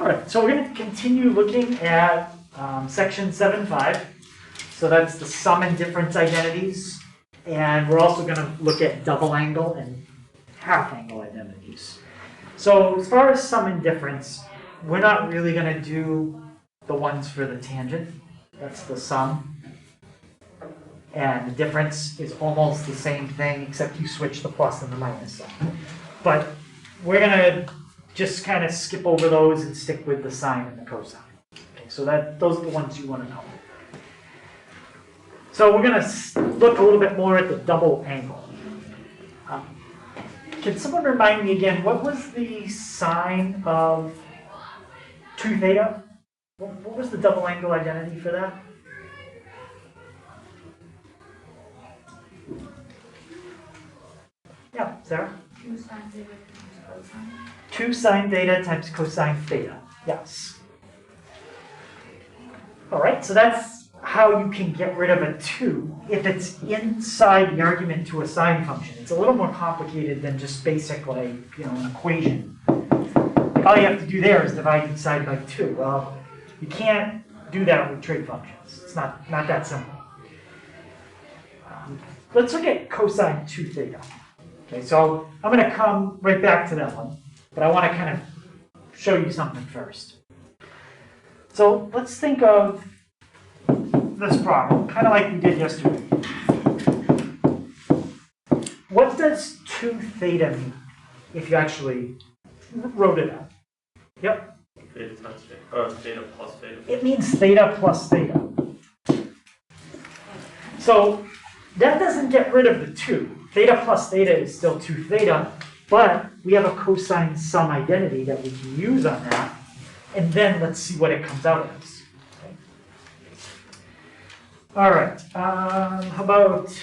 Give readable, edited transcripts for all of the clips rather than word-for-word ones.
All right, so we're going to continue looking at section 7.5. So that's the sum and difference identities. And we're also going to look at double angle and half angle identities. So as far as sum and difference, we're not really going to do the ones for the tangent. That's the sum. And the difference is almost the same thing, except you switch the plus and the minus sign. But we're going to just kind of skip over those and stick with the sine and the cosine. Okay, so those are the ones you want to know. So we're going to look a little bit more at the double angle. Can someone remind me again, what was the sine of 2 theta? What was the double angle identity for that? Yeah, Sarah? 2 sine theta times cosine. 2 sine theta times cosine theta. Yes. All right, so that's how you can get rid of a 2 if it's inside the argument to a sine function. It's a little more complicated than just basically, an equation. All you have to do there is divide each side by 2. Well, you can't do that with trig functions. It's not that simple. Let's look at cosine 2 theta. Okay, so I'm going to come right back to that one, but I want to kind of show you something first. So let's think of this problem, kind of like we did yesterday. What does 2 theta mean if you actually wrote it out? Yep. Theta times theta, theta plus theta. It means theta plus theta. So that doesn't get rid of the 2. Theta plus theta is still 2 theta, but we have a cosine sum identity that we can use on that, and then let's see what it comes out as. Okay. All right, how about,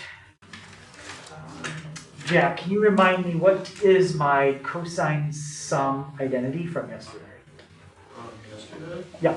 Jack, can you remind me what is my cosine sum identity from yesterday? Yesterday? Yeah.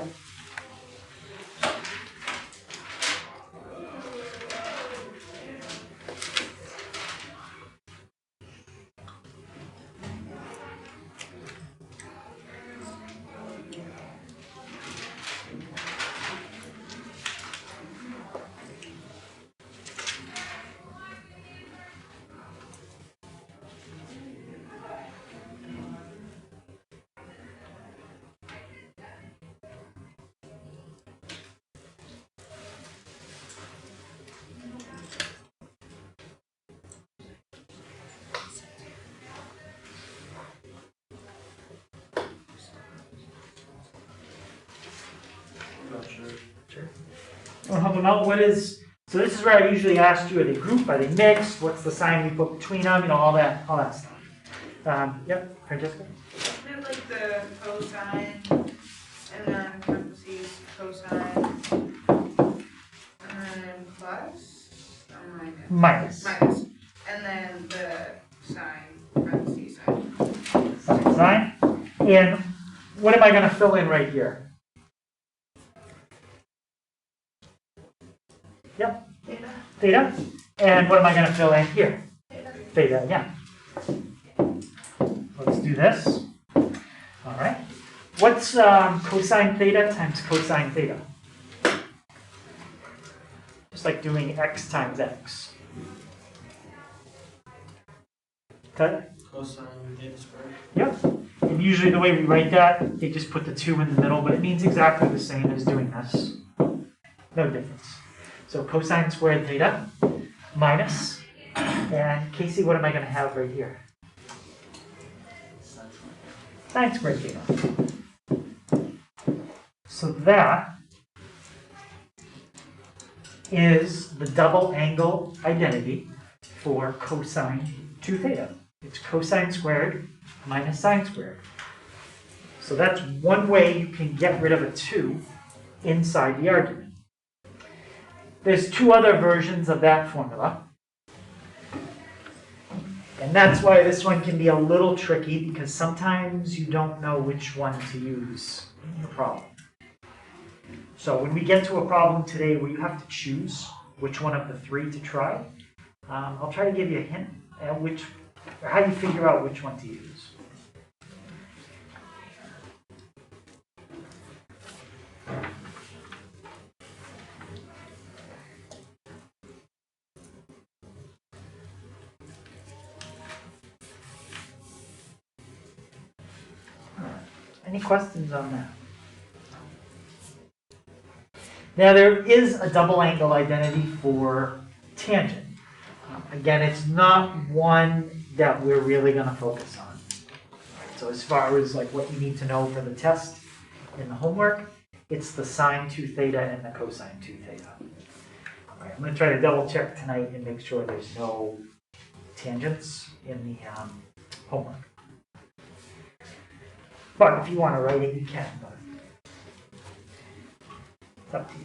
Well, help them out. So this is where I usually ask you, are they grouped, are they mixed, what's the sign we put between them, all that stuff. Yep, Francesca? Isn't it like the cosine, and then parentheses cosine, and then plus, or minus? Minus. And then the sine, parentheses sine. Sine. And what am I going to fill in right here? Yep. Theta. Theta. And what am I going to fill in here? Theta. Theta again. Let's do this. All right. What's cosine theta times cosine theta? Just like doing x times x. Okay? Cosine theta squared. Yep. And usually the way we write that, they just put the 2 in the middle, but it means exactly the same as doing this. No difference. So cosine squared theta minus, and Casey, what am I going to have right here? Sine squared theta. So that is the double angle identity for cosine 2 theta. It's cosine squared minus sine squared. So that's one way you can get rid of a 2 inside the argument. There's 2 other versions of that formula. And that's why this one can be a little tricky, because sometimes you don't know which one to use in your problem. So when we get to a problem today where you have to choose which one of the 3 to try, I'll try to give you a hint at how you figure out which one to use. Any questions on that? Now there is a double angle identity for tangent. Again, it's not one that we're really going to focus on. So as far as like what you need to know for the test in the homework, it's the sine 2 theta and the cosine 2 theta. All right, I'm going to try to double check tonight and make sure there's no tangents in the homework. But if you want to write it, you can, but it's up to you.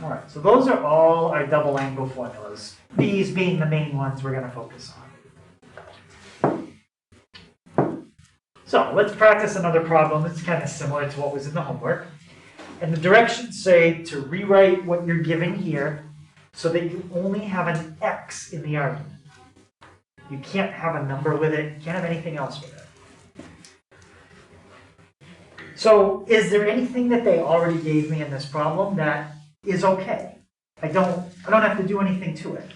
All right, so those are all our double angle formulas, these being the main ones we're going to focus on. So let's practice another problem that's kind of similar to what was in the homework. And the directions say to rewrite what you're giving here so that you only have an x in the argument. You can't have a number with it, you can't have anything else with it. So is there anything that they already gave me in this problem that is okay? I don't have to do anything to it.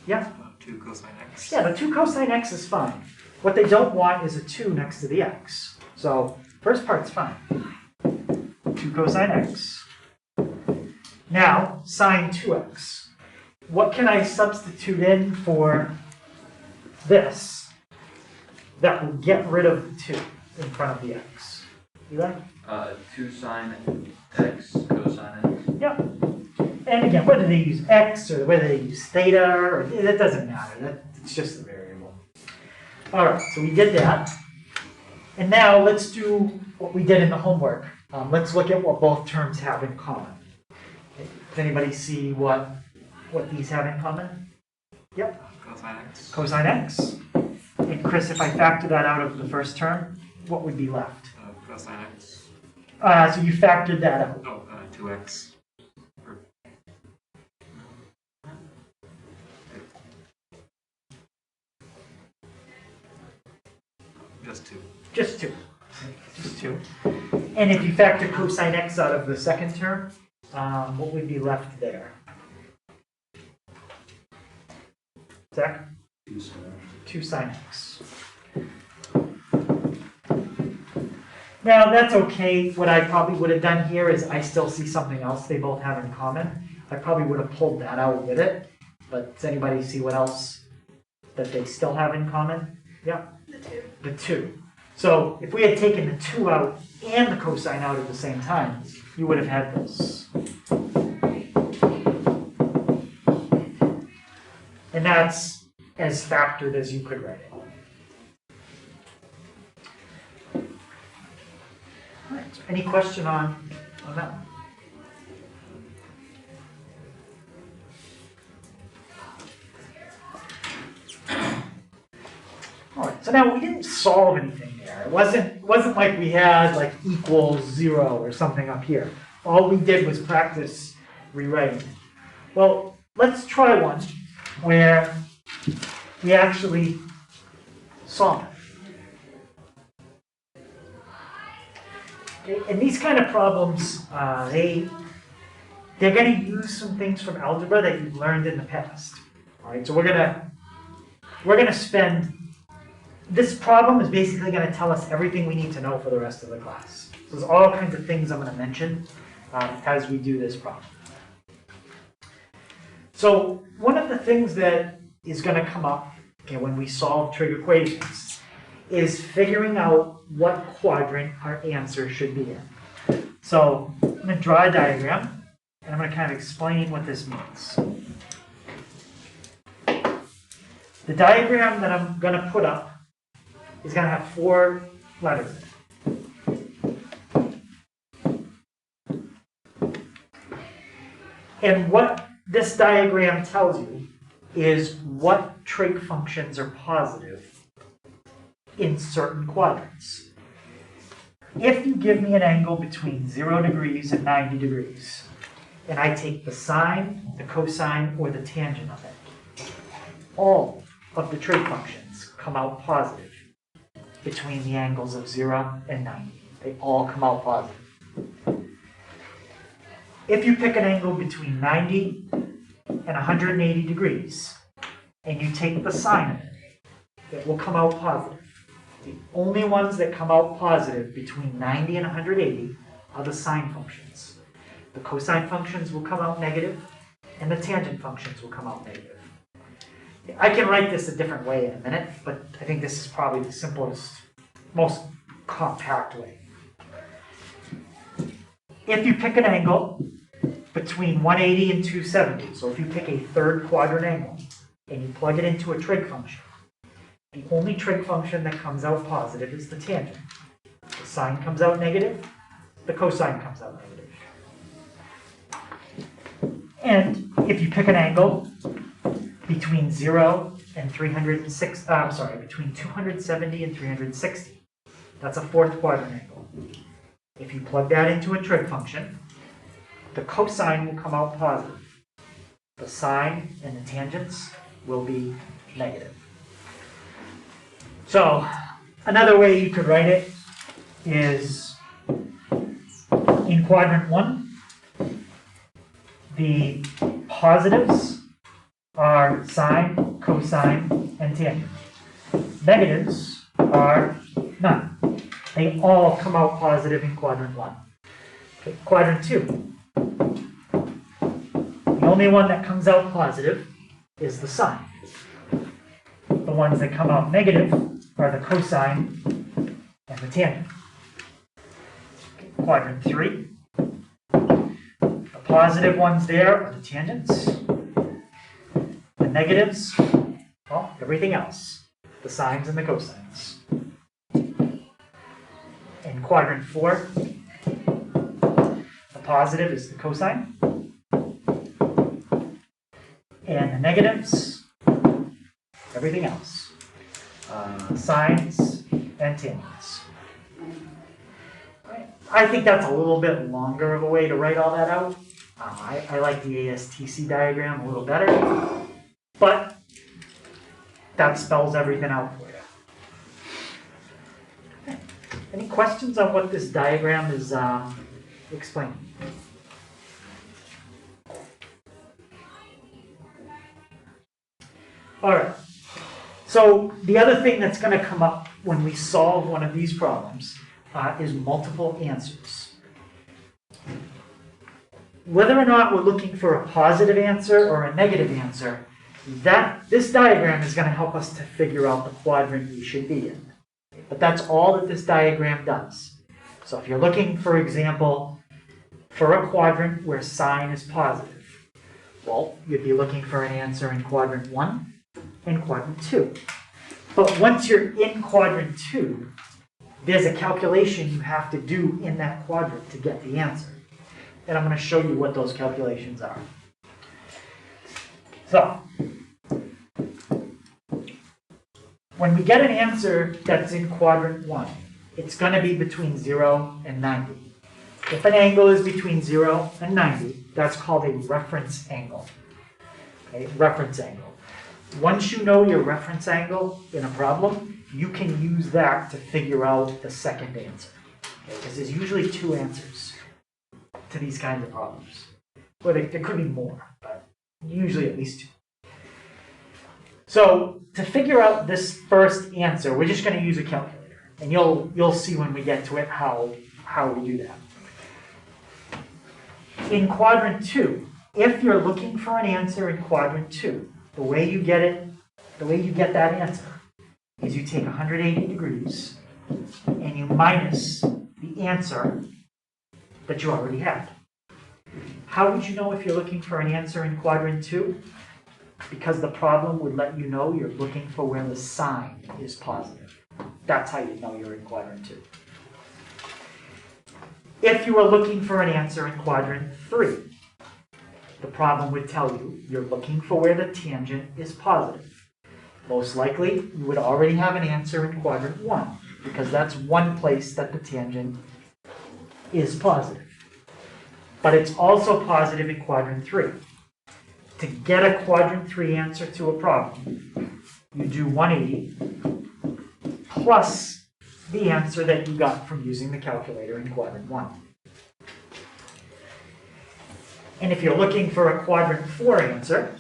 Yeah? 2 cosine x. Yeah, the 2 cosine x is fine. What they don't want is a 2 next to the x. So first part's fine. 2 cosine x. Now, sine 2x. What can I substitute in for this that will get rid of the 2 in front of the x? Eli? 2 sine x cosine x. Yep. And again, whether they use x or whether they use theta, or that doesn't matter. It's just the variable. All right, so we did that. And now let's do what we did in the homework. Let's look at what both terms have in common. Does anybody see what these have in common? Yep. Cosine x. Cosine x. And Chris, if I factor that out of the first term, what would be left? Cosine x. So you factored that out. No, 2x. Just 2. Just 2. Just 2. And if you factor cosine x out of the second term, what would be left there? Zach? 2 sine x. Now that's okay. What I probably would have done here is I still see something else they both have in common. I probably would have pulled that out with it. But does anybody see what else that they still have in common? Yeah? The 2. The 2. So if we had taken the 2 out and the cosine out at the same time, you would have had this. And that's as factored as you could write it. All right, so any question on that one? All right, so now we didn't solve anything there. It wasn't like we had like equals 0 or something up here. All we did was practice rewriting. Well, let's try one where we actually solve it. Okay, and these kind of problems, they're going to use some things from algebra that you've learned in the past. All right, so we're gonna spend. This problem is basically going to tell us everything we need to know for the rest of the class. So there's all kinds of things I'm going to mention as we do this problem. So one of the things that is going to come up when we solve trig equations is figuring out what quadrant our answer should be in. So I'm going to draw a diagram, and I'm going to kind of explain what this means. The diagram that I'm going to put up is going to have 4 letters in it. And what this diagram tells you is what trig functions are positive in certain quadrants. If you give me an angle between 0 degrees and 90 degrees, and I take the sine, the cosine, or the tangent of it, all of the trig functions come out positive between the angles of 0 and 90. They all come out positive. If you pick an angle between 90 and 180 degrees, and you take the sine of it, it will come out positive. The only ones that come out positive between 90 and 180 are the sine functions. The cosine functions will come out negative, and the tangent functions will come out negative. I can write this a different way in a minute, but I think this is probably the simplest, most compact way. If you pick an angle between 180 and 270, so if you pick a third quadrant angle and you plug it into a trig function, the only trig function that comes out positive is the tangent. The sine comes out negative, the cosine comes out negative. And if you pick an angle between 0 and 306, between 270 and 360, that's a fourth quadrant angle. If you plug that into a trig function, the cosine will come out positive. The sine and the tangents will be negative. So another way you could write it is in quadrant 1, the positives are sine, cosine, and tangent. Negatives are none. They all come out positive in quadrant 1. Okay, quadrant 2. The only one that comes out positive is the sine. The ones that come out negative are the cosine and the tangent. Okay, quadrant 3. The positive ones there are the tangents. The negatives, well, everything else. The sines and the cosines. In quadrant 4, the positive is the cosine. And the negatives, everything else. Sines and tangents. Right. I think that's a little bit longer of a way to write all that out. I like the ASTC diagram a little better, but that spells everything out for you. Okay. Any questions on what this diagram is explaining? All right. So the other thing that's going to come up when we solve one of these problems is multiple answers. Whether or not we're looking for a positive answer or a negative answer, this diagram is going to help us to figure out the quadrant we should be in. But that's all that this diagram does. So if you're looking, for example, for a quadrant where sine is positive, well, you'd be looking for an answer in quadrant 1 and quadrant 2. But once you're in quadrant 2, there's a calculation you have to do in that quadrant to get the answer. And I'm going to show you what those calculations are. So, when we get an answer that's in quadrant 1, it's going to be between 0 and 90. If an angle is between 0 and 90, that's called a reference angle. Okay, reference angle. Once you know your reference angle in a problem, you can use that to figure out the second answer. Okay, because there's usually 2 answers to these kinds of problems. Well, there could be more, but usually at least 2. So to figure out this first answer, we're just going to use a calculator. And you'll see when we get to it how we do that. In quadrant 2, if you're looking for an answer in quadrant 2, the way you get that answer is you take 180 degrees and you minus the answer that you already had. How would you know if you're looking for an answer in quadrant 2? Because the problem would let you know you're looking for where the sine is positive. That's how you know you're in quadrant 2. If you are looking for an answer in quadrant 3, the problem would tell you you're looking for where the tangent is positive. Most likely, you would already have an answer in quadrant 1, because that's one place that the tangent is positive. But it's also positive in quadrant 3. To get a quadrant 3 answer to a problem, you do 180 plus the answer that you got from using the calculator in quadrant 1. And if you're looking for a quadrant 4 answer,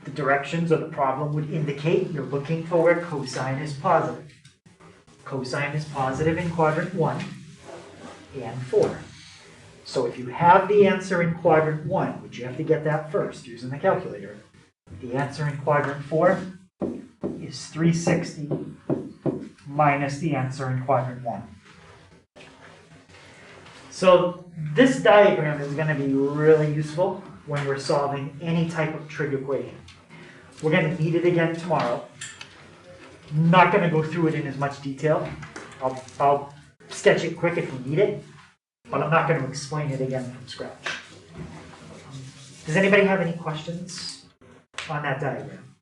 the directions of the problem would indicate you're looking for where cosine is positive. Cosine is positive in quadrant 1 and 4. So if you have the answer in quadrant 1, which you have to get that first using the calculator, the answer in quadrant 4 is 360 minus the answer in quadrant 1. So this diagram is going to be really useful when we're solving any type of trig equation. We're going to need it again tomorrow. Not going to go through it in as much detail. I'll sketch it quick if we need it, but I'm not going to explain it again from scratch. Does anybody have any questions on that diagram?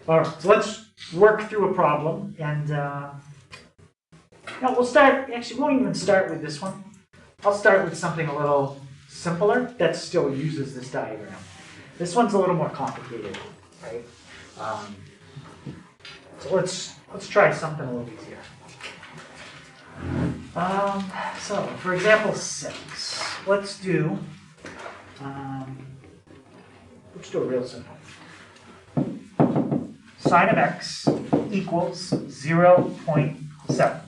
All right, so let's work through a problem, and we'll start, actually, we won't even start with this one. I'll start with something a little simpler that still uses this diagram. This one's a little more complicated, right? So let's try something a little easier. So for example 6, let's do a real simple. Sine of x equals 0.7.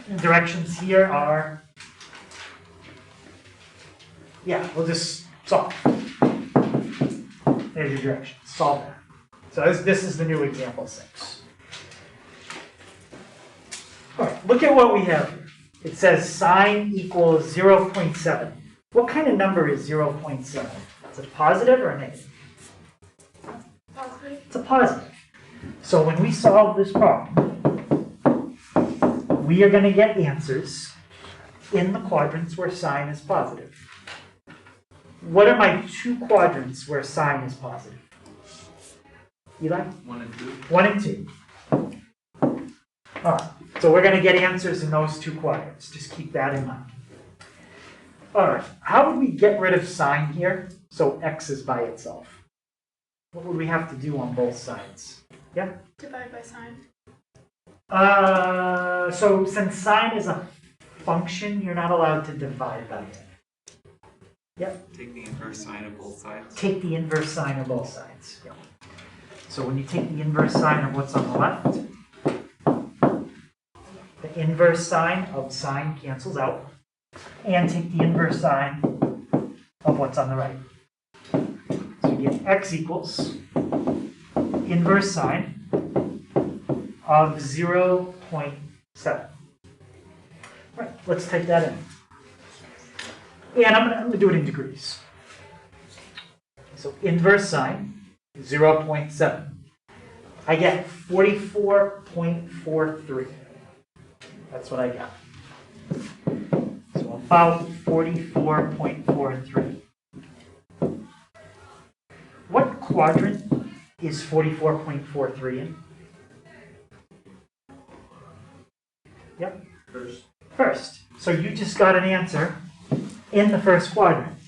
The directions here are, we'll just solve. There's your direction. Solve that. So this is the new example 6. All right, look at what we have here. It says sine equals 0.7. What kind of number is 0.7? Is it a positive or a negative? Positive. It's a positive. So when we solve this problem, we are going to get answers in the quadrants where sine is positive. What are my 2 quadrants where sine is positive? Eli? 1 and 2. 1 and 2. All right, so we're going to get answers in those 2 quadrants. Just keep that in mind. All right, how would we get rid of sine here so x is by itself? What would we have to do on both sides? Yeah? Divide by sine. So since sine is a function, you're not allowed to divide by it. Yep. Take the inverse sine of both sides. Take the inverse sine of both sides. Yep. So when you take the inverse sine of what's on the left, the inverse sine of sine cancels out, and take the inverse sine of what's on the right. So you get x equals inverse sine of 0.7. Right, let's type that in. And I'm going to do it in degrees. So inverse sine, 0.7. I get 44.43. That's what I got. So about 44.43. What quadrant is 44.43 in? Yep. First. So you just got an answer in the first quadrant.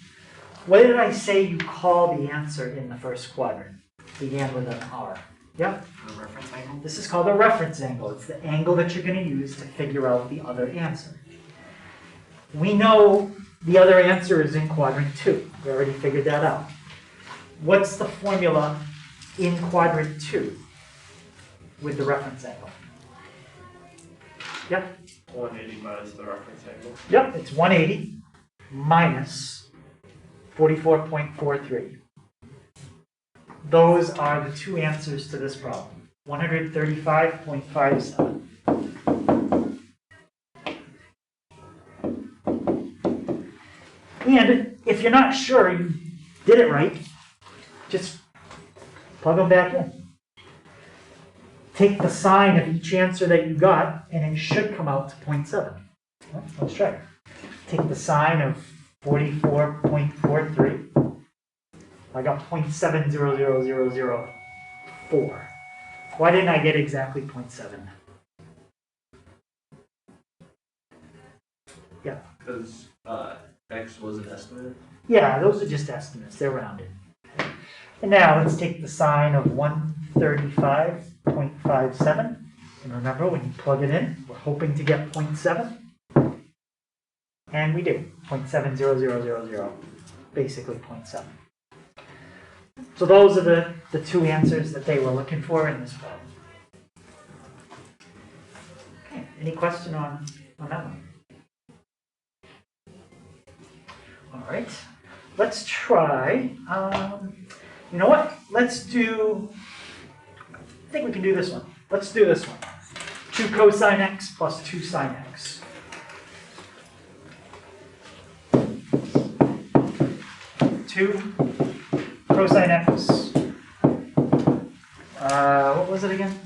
What did I say you call the answer in the first quadrant? Began with an R. Yep. The reference angle. This is called a reference angle. It's the angle that you're going to use to figure out the other answer. We know the other answer is in quadrant 2. We already figured that out. What's the formula in quadrant 2 with the reference angle? Yep. 180 minus the reference angle. Yep, it's 180 minus 44.43. Those are the 2 answers to this problem. 135.57. And if you're not sure you did it right, just plug them back in. Take the sine of each answer that you got, and it should come out to 0.7. Let's try it. Take the sine of 44.43. I got 0.70004. Why didn't I get exactly 0.7? Yeah. Because x was an estimate. Yeah, those are just estimates. They're rounded. And now let's take the sine of 135.57. And remember, when you plug it in, we're hoping to get 0.7. And we do, 0.70000. basically 0.7. So those are the two answers that they were looking for in this problem. Okay, any question on that one? All right, let's try, you know what? Let's do, I think we can do this one. Let's do this one. 2 cosine x plus 2 sine x. 2 cosine x. What was it again?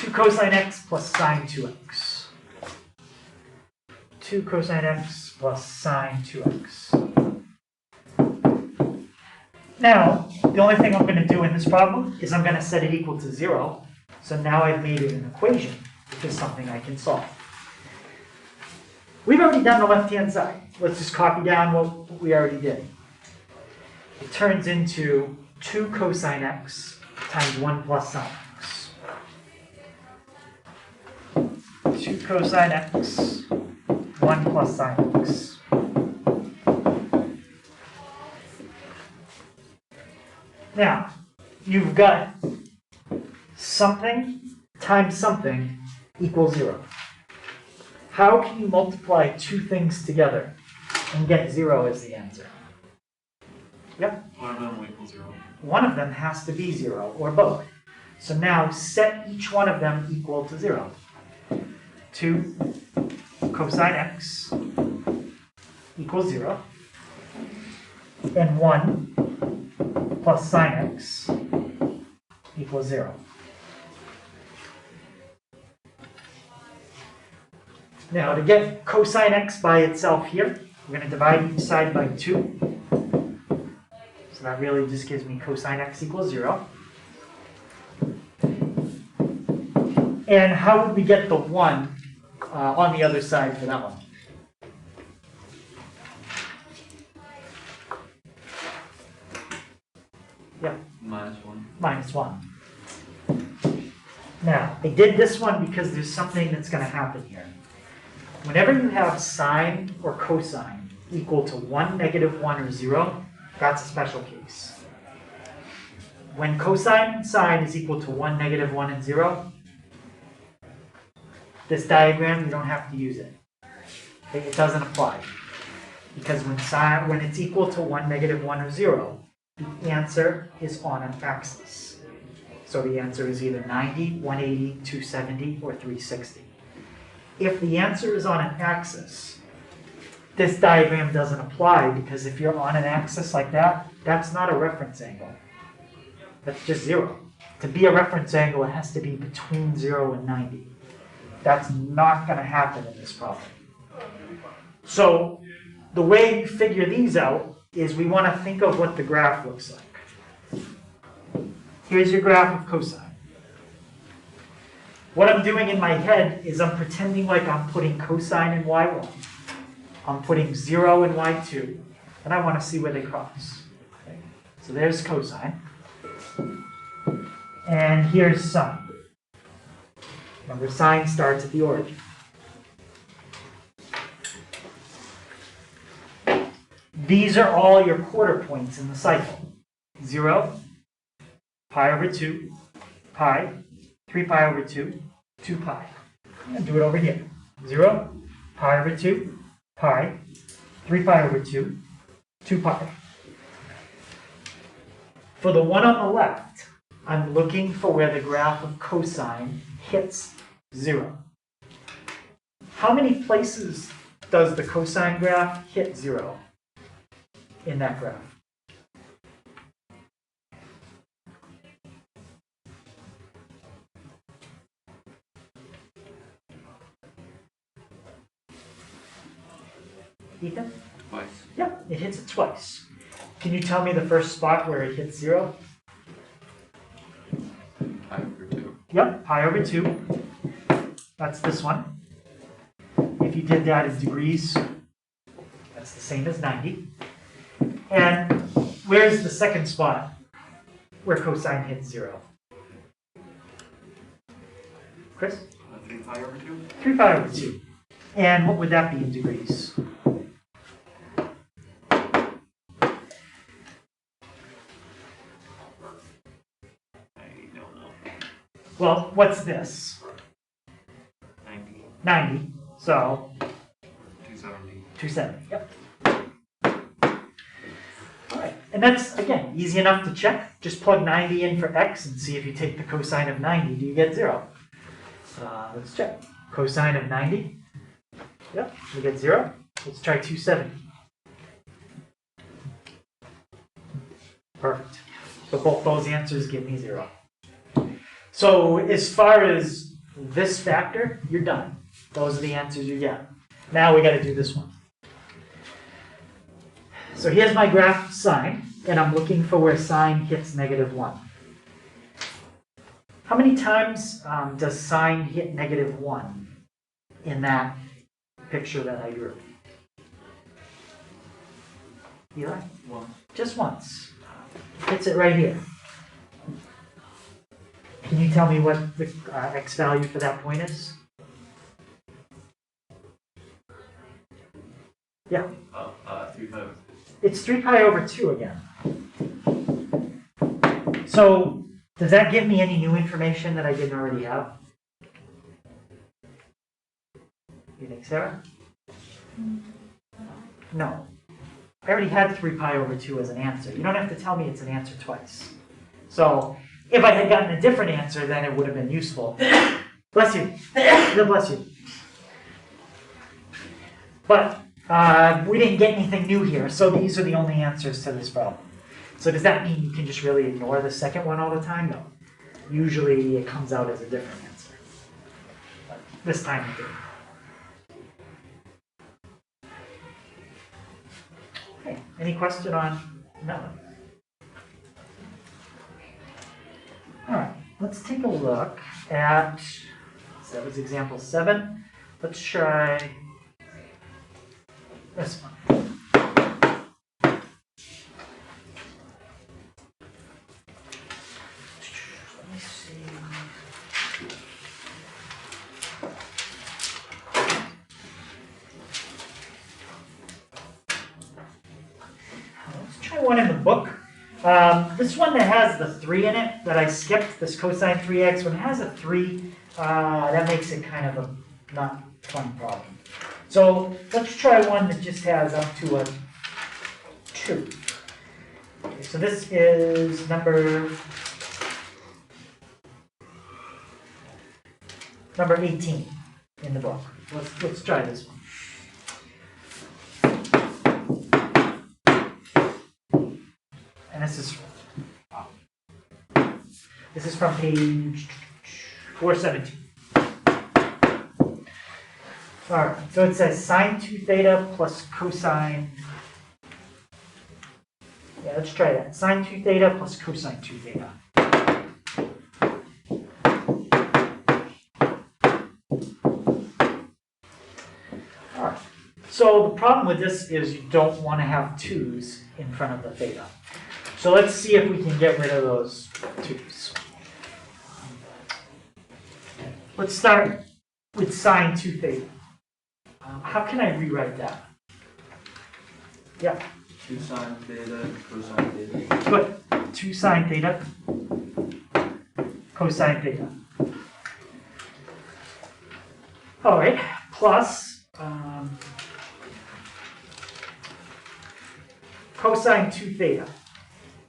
2 cosine x plus sine 2x. 2 cosine x plus sine 2x. Now, the only thing I'm going to do in this problem is I'm going to set it equal to 0. So now I've made it an equation, which is something I can solve. We've already done the left-hand side. Let's just copy down what we already did. It turns into 2 cosine x times 1 plus sine x. 2 cosine x, 1 plus sine x. Now, you've got something times something equals 0. How can you multiply two things together and get 0 as the answer? Yep. One of them will equal 0. One of them has to be 0, or both. So now set each one of them equal to 0. 2 cosine x equals 0. And 1 plus sine x equals 0. Now to get cosine x by itself here, we're going to divide each side by 2. So that really just gives me cosine x equals 0. And how would we get the 1 on the other side for that one? Yeah. Minus 1. Minus 1. Now, I did this one because there's something that's going to happen here. Whenever you have sine or cosine equal to 1, -1, or 0, that's a special case. When cosine and sine is equal to 1, -1, and 0, this diagram, you don't have to use it. It doesn't apply. Because when it's equal to 1, -1, or 0, the answer is on an axis. So the answer is either 90, 180, 270, or 360. If the answer is on an axis, this diagram doesn't apply because if you're on an axis like that, that's not a reference angle. That's just 0. To be a reference angle, it has to be between 0 and 90. That's not going to happen in this problem. So the way you figure these out is we want to think of what the graph looks like. Here's your graph of cosine. What I'm doing in my head is I'm pretending like I'm putting cosine in y1. I'm putting 0 in y2, and I want to see where they cross. Okay. So there's cosine. And here's sine. Remember, sine starts at the origin. These are all your quarter points in the cycle. 0, pi over 2, pi, 3 pi over 2, 2 pi. And do it over here. 0, pi over 2, pi, 3 pi over 2, 2 pi. For the one on the left, I'm looking for where the graph of cosine hits 0. How many places does the cosine graph hit 0 in that graph? Ethan? Twice. Yep, it hits it twice. Can you tell me the first spot where it hits 0? Pi over 2. Yep, pi over 2. That's this one. If you did that in degrees, that's the same as 90. And where's the second spot where cosine hits 0? Chris? 3 pi over 2. 3 pi over 2. And what would that be in degrees? Well, what's this? 90. 90. So 270. 270. Yep. All right. And that's, again, easy enough to check. Just plug 90 in for x and see if you take the cosine of 90, do you get 0? Let's check. Cosine of 90. Yep, we get 0. Let's try 270. Perfect. So both those answers give me 0. So as far as this factor, you're done. Those are the answers you get. Now we got to do this one. So here's my graph of sine, and I'm looking for where sine hits -1. How many times does sine hit -1 in that picture that I drew? Eli? Once. Just once. Hits it right here. Can you tell me what the x value for that point is? Yeah. 3 pi over. It's 3 pi over 2 again. So, does that give me any new information that I didn't already have? You think, Sarah? No. I already had 3 pi over 2 as an answer. You don't have to tell me it's an answer twice. So, if I had gotten a different answer, then it would have been useful. Bless you. God bless you. But we didn't get anything new here, so these are the only answers to this problem. So does that mean you can just really ignore the second one all the time? No. Usually it comes out as a different answer. But this time it did. Okay, any question on that one? All right, let's take a look at, so that was example 7. Let's try this one. Let me see. Let's try one in the book. This one that has the 3 in it that I skipped, this cosine 3x, when it has a 3, that makes it kind of a not fun problem. So let's try one that just has up to a 2. Okay, so this is number 18 in the book. Let's try this one. And this is from page 417. All right, so it says sine 2 theta plus cosine. Yeah, let's try that. Sine 2 theta plus cosine 2 theta. All right, so the problem with this is you don't want to have 2's in front of the theta. So let's see if we can get rid of those 2's. Let's start with sine 2 theta. How can I rewrite that? Yeah. 2 sine theta, cosine theta. Good. 2 sine theta, cosine theta. All right, plus cosine 2 theta.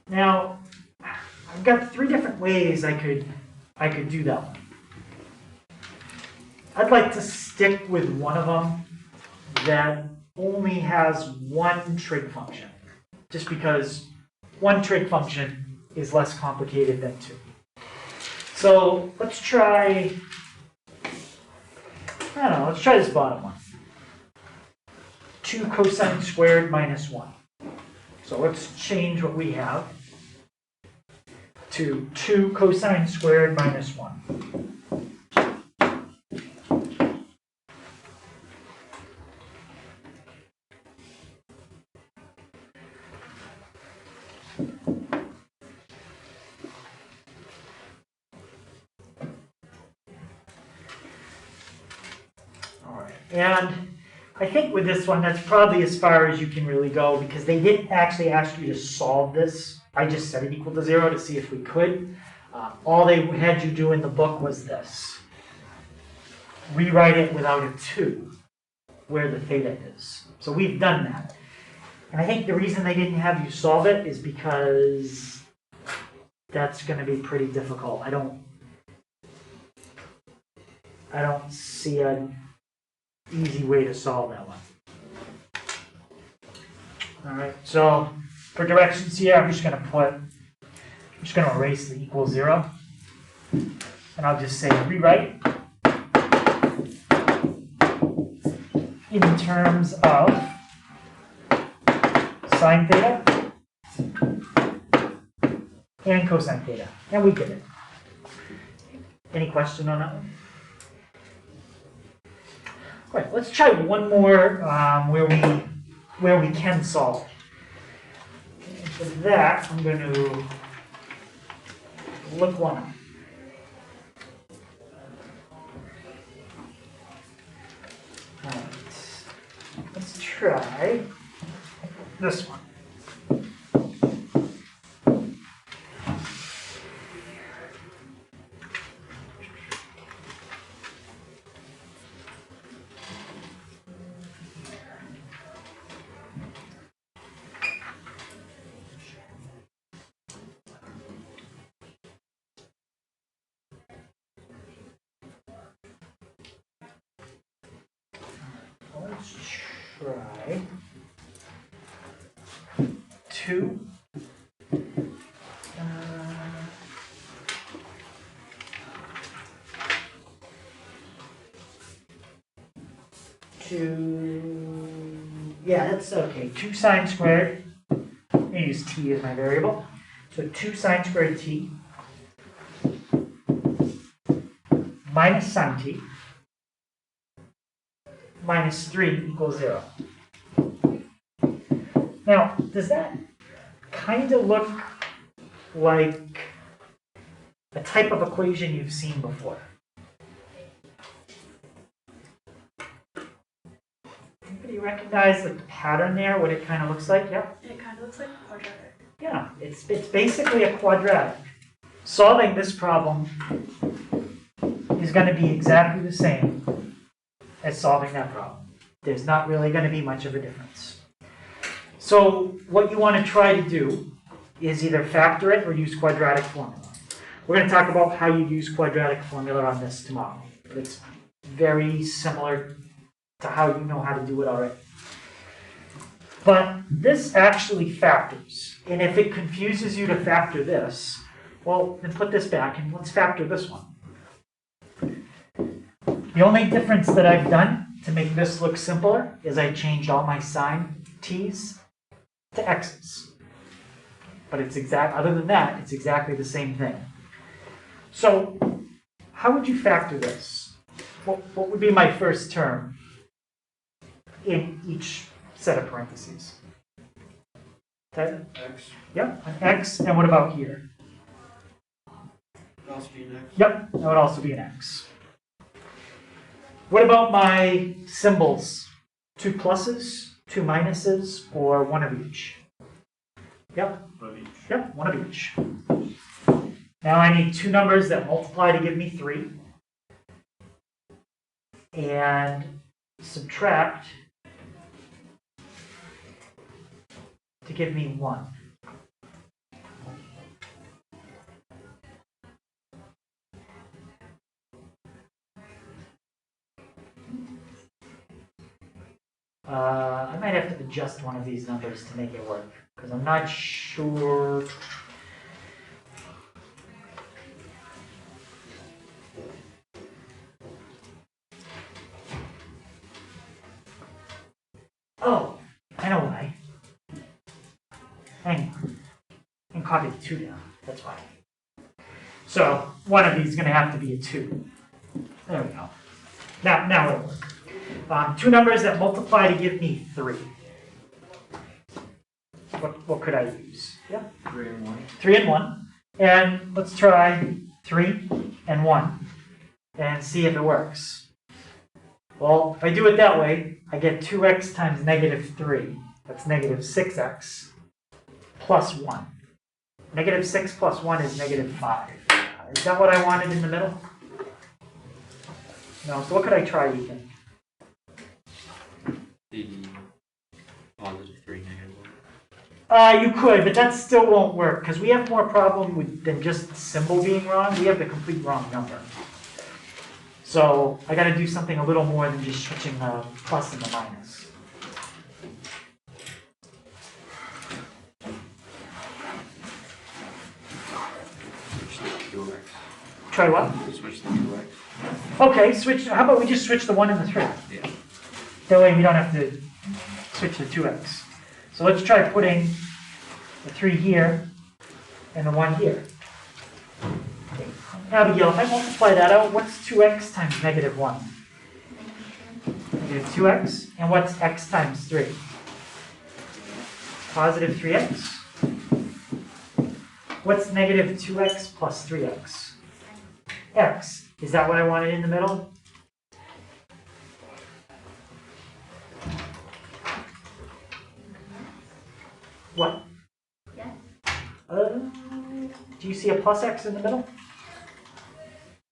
Now, I've got 3 different ways I could do that one. I'd like to stick with one of them that only has one trig function, just because one trig function is less complicated than 2. So let's try, let's try this bottom one. 2 cosine squared minus 1. So let's change what we have to 2 cosine squared minus 1. And I think with this one, that's probably as far as you can really go, because they didn't actually ask you to solve this. I just set it equal to 0 to see if we could. All they had you do in the book was this. Rewrite it without a 2, where the theta is. So we've done that. And I think the reason they didn't have you solve it is because that's going to be pretty difficult. I don't see an easy way to solve that one. All right, so for directions here, I'm just going to erase the equal 0. And I'll just say rewrite in terms of sine theta and cosine theta. And we did it. Any question on that one? All right, let's try one more where we can solve. And for that, I'm going to look one up. All right, let's try this one. Let's try 2. Yeah, that's okay. 2 sine squared. I'm going to use t as my variable. So 2 sine squared t minus sine t minus 3 equals 0. Now, does that kind of look like a type of equation you've seen before? Anybody recognize the pattern there, what it kind of looks like? Yep. It kind of looks like a quadratic. Yeah, it's basically a quadratic. Solving this problem is going to be exactly the same as solving that problem. There's not really going to be much of a difference. So what you want to try to do is either factor it or use quadratic formula. We're going to talk about how you use quadratic formula on this tomorrow. It's very similar to how you know how to do it already. But this actually factors. And if it confuses you to factor this, well, then put this back and let's factor this one. The only difference that I've done to make this look simpler is I changed all my sine t's to x's. But it's other than that, it's exactly the same thing. So how would you factor this? What would be my first term in each set of parentheses? Okay. X. Yep, an x, and what about here? Also be an X. Yep, that would also be an x. What about my symbols? 2 pluses, 2 minuses, or one of each? Yep, One of each. yep, one of each. Now I need 2 numbers that multiply to give me 3. And subtract to give me 1. I might have to adjust one of these numbers to make it work, because I'm not sure. Oh, I know why. Hang on. And copy the 2 down. That's why. So one of these is going to have to be a 2. There we go. Now it'll work. 2 numbers that multiply to give me 3. What could I use? Yeah. 3 and 1. 3 and 1. And let's try 3 and 1 and see if it works. Well, if I do it that way, I get 2x times negative 3. That's negative 6x plus 1. Negative 6 plus 1 is negative 5. Is that what I wanted in the middle? No, so what could I try, Ethan? The positive 3, negative 1. You could, but that still won't work, because we have more problem with than just the symbol being wrong. We have the complete wrong number. So I got to do something a little more than just switching the plus and the minus. Switch the 2x. Try what? Switch the 2x. Okay, switch. How about we just switch the 1 and the 3? Yeah. That way we don't have to switch the 2x. So let's try putting the 3 here and the 1 here. Abigail, if I multiply that out, what's 2x times negative 1? Negative 2x. And what's x times 3? Positive 3x. What's negative 2x plus 3x? X. Is that what I wanted in the middle? What? Yes. Do you see a plus x in the middle?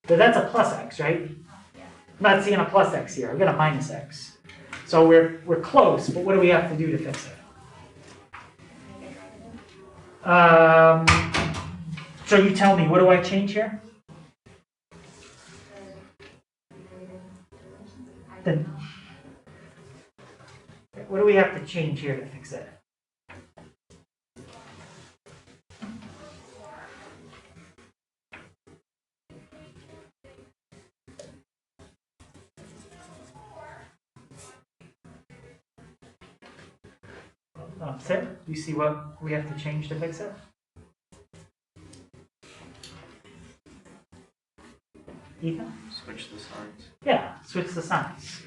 But that's a plus x, right? Yeah. I'm not seeing a plus x here. I've got a minus x. So we're close, but what do we have to do to fix it? So you tell me, what do I change here? Then what do we have to change here to fix it? Sarah, do you see what we have to change to fix it? Ethan? Switch the signs. Yeah, switch the signs.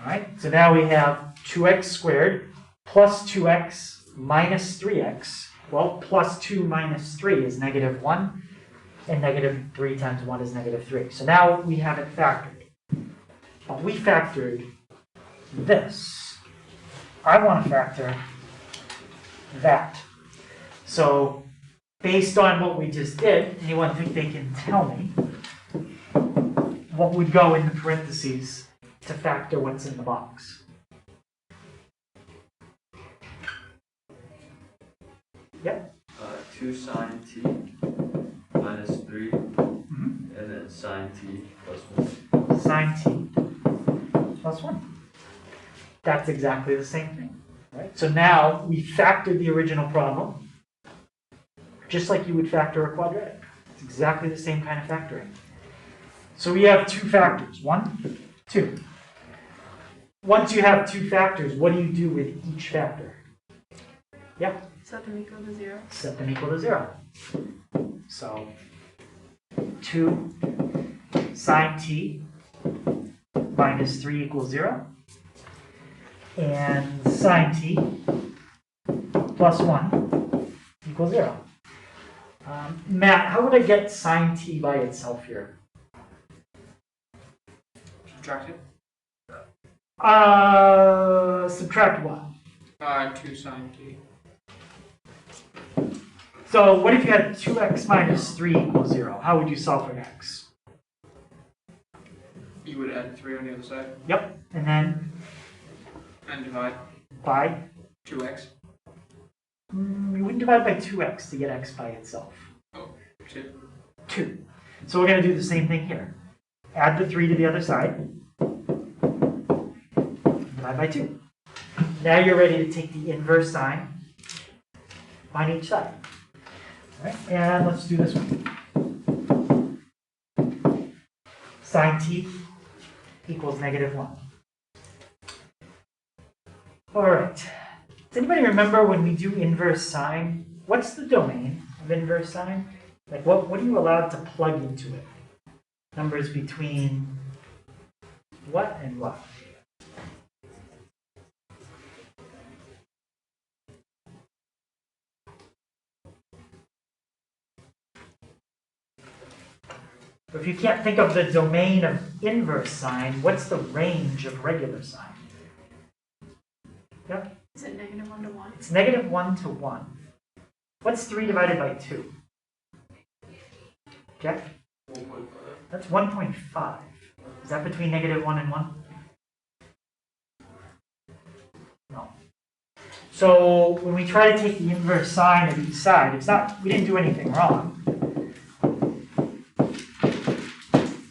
Alright, so now we have 2x squared plus 2x minus 3x. Well, plus 2 minus 3 is negative 1, and negative 3 times 1 is negative 3. So now we have it factored. But we factored this. I want to factor that. So based on what we just did, anyone think they can tell me what would go in the parentheses to factor what's in the box? Yep. 2 sine t minus 3, Mm-hmm. and then sine t plus 1. Sine t plus 1. That's exactly the same thing, right? So now we factored the original problem, just like you would factor a quadratic. It's exactly the same kind of factoring. So we have 2 factors, 1, 2. Once you have 2 factors, what do you do with each factor? Yeah? Set them equal to 0. Set them equal to 0. So 2 sine t minus 3 equals 0. And sine t plus 1 equals 0. Matt, how would I get sine t by itself here? Subtract it. Subtract what? 2 sine t. So what if you had 2x minus 3 equals 0? How would you solve for x? You would add 3 on the other side Yep, and then and divide by? 2x. You wouldn't divide by 2x to get x by itself. 2. 2. So we're going to do the same thing here. Add the 3 to the other side. Divide by 2. Now you're ready to take the inverse sign on each side. All right, and let's do this one. Sine t equals negative 1. All right. Does anybody remember when we do inverse sine? What's the domain of inverse sine? Like what are you allowed to plug into it? Numbers between what and what? If you can't think of the domain of inverse sine, what's the range of regular sine? Yeah? Is it -1 to 1? It's -1 to 1. What's 3 divided by 2? Jeff? 1.5. That's 1.5. Is that between -1 and 1? No. So when we try to take the inverse sine of each side, it's not, we didn't do anything wrong.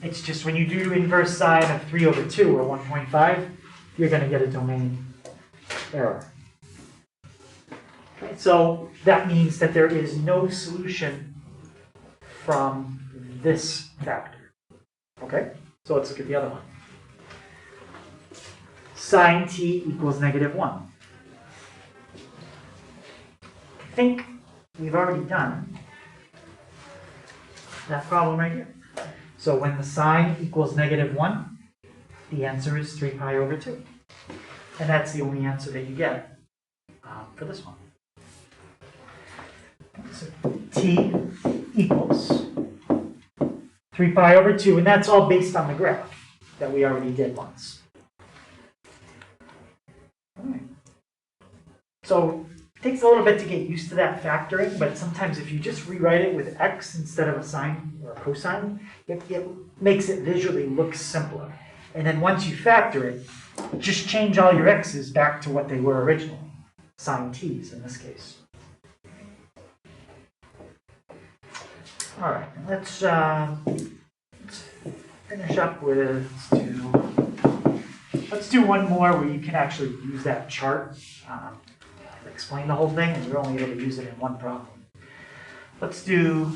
It's just when you do inverse sine of 3 over 2 or 1.5, you're going to get a domain error. Okay, so that means that there is no solution from this factor. Okay, so let's look at the other one. Sine t equals -1. I think we've already done that problem right here. So when the sine equals -1, the answer is 3 pi over 2. And that's the only answer that you get for this one. So t equals 3 pi over 2, and that's all based on the graph that we already did once. All right. So it takes a little bit to get used to that factoring, but sometimes if you just rewrite it with x instead of a sine or a cosine, it makes it visually look simpler. And then once you factor it, just change all your x's back to what they were originally, sine t's in this case. All right, let's finish up with, let's do one more where you can actually use that chart. Explain the whole thing, and you're only able to use it in one problem. Let's do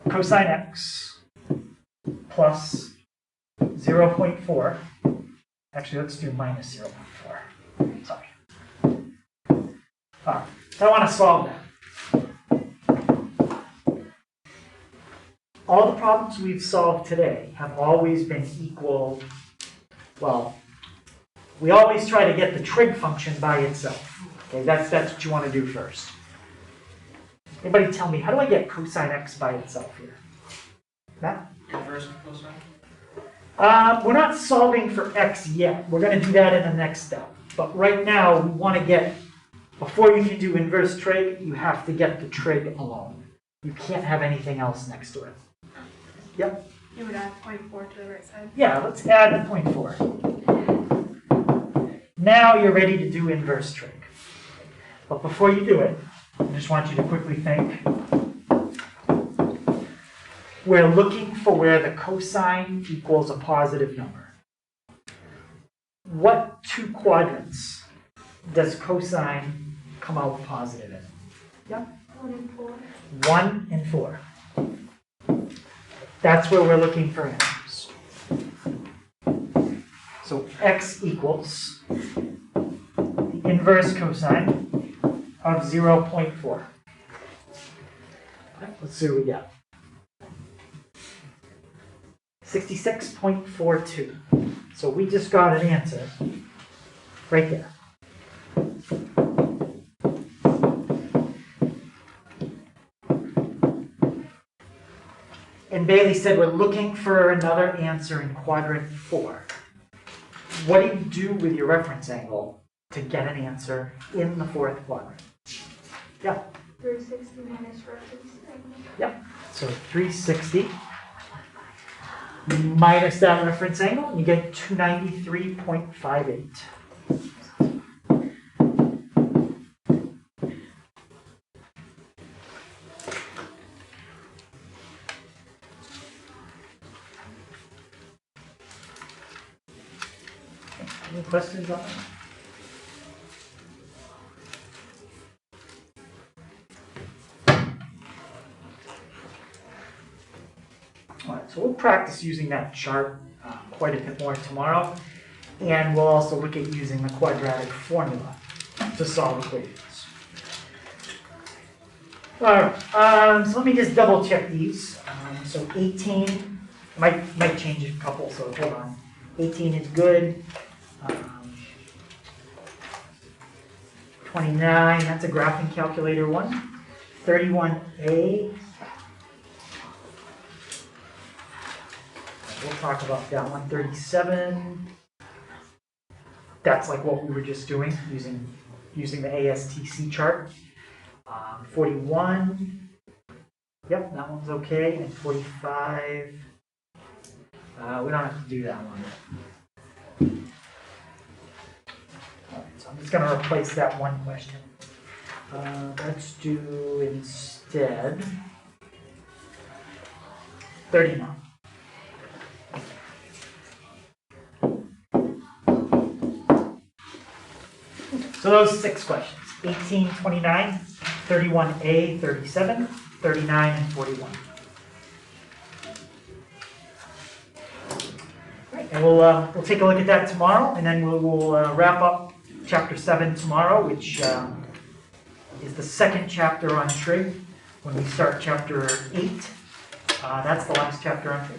cosine x plus 0.4. Actually, let's do minus 0.4. Sorry. All right, so I want to solve that. All the problems we've solved today have always been equal, well, we always try to get the trig function by itself. Okay, that's what you want to do first. Anybody tell me, how do I get cosine x by itself here? Matt? Inverse of cosine? We're not solving for x yet. We're going to do that in the next step. But right now, we want to get, before you can do inverse trig, you have to get the trig alone. You can't have anything else next to it. Yep. You would add 0.4 to the right side. Yeah, let's add the 0.4. Now you're ready to do inverse trig. But before you do it, I just want you to quickly think. We're looking for where the cosine equals a positive number. What two quadrants does cosine come out positive in? Yep. 1 and 4. 1 and 4. That's where we're looking for answers. So x equals the inverse cosine of 0.4. Let's see what we get. 66.42. So we just got an answer right there. And Bailey said we're looking for another answer in quadrant 4. What do you do with your reference angle to get an answer in the 4th quadrant? Yeah. 360 minus reference angle. Yep. So 360 minus that reference angle, you get 293.58. Any questions on that? All right, so we'll practice using that chart quite a bit more tomorrow, and we'll also look at using the quadratic formula to solve equations. All right, so let me just double check these. So 18 might change a couple, so hold on. 18 is good. 29, that's a graphing calculator one. 31A. We'll talk about that one. 37. That's like what we were just doing, using the ASTC chart. 41, yep, that one's okay, and 45, we don't have to do that one. All right, so I'm just gonna replace that one question. Let's do instead 39. So those 6 questions, 18, 29, 31A, 37, 39, and 41. Right, and we'll take a look at that tomorrow, and then we'll wrap up chapter 7 tomorrow, which is the second chapter on trig. When we start chapter 8, that's the last chapter on trig.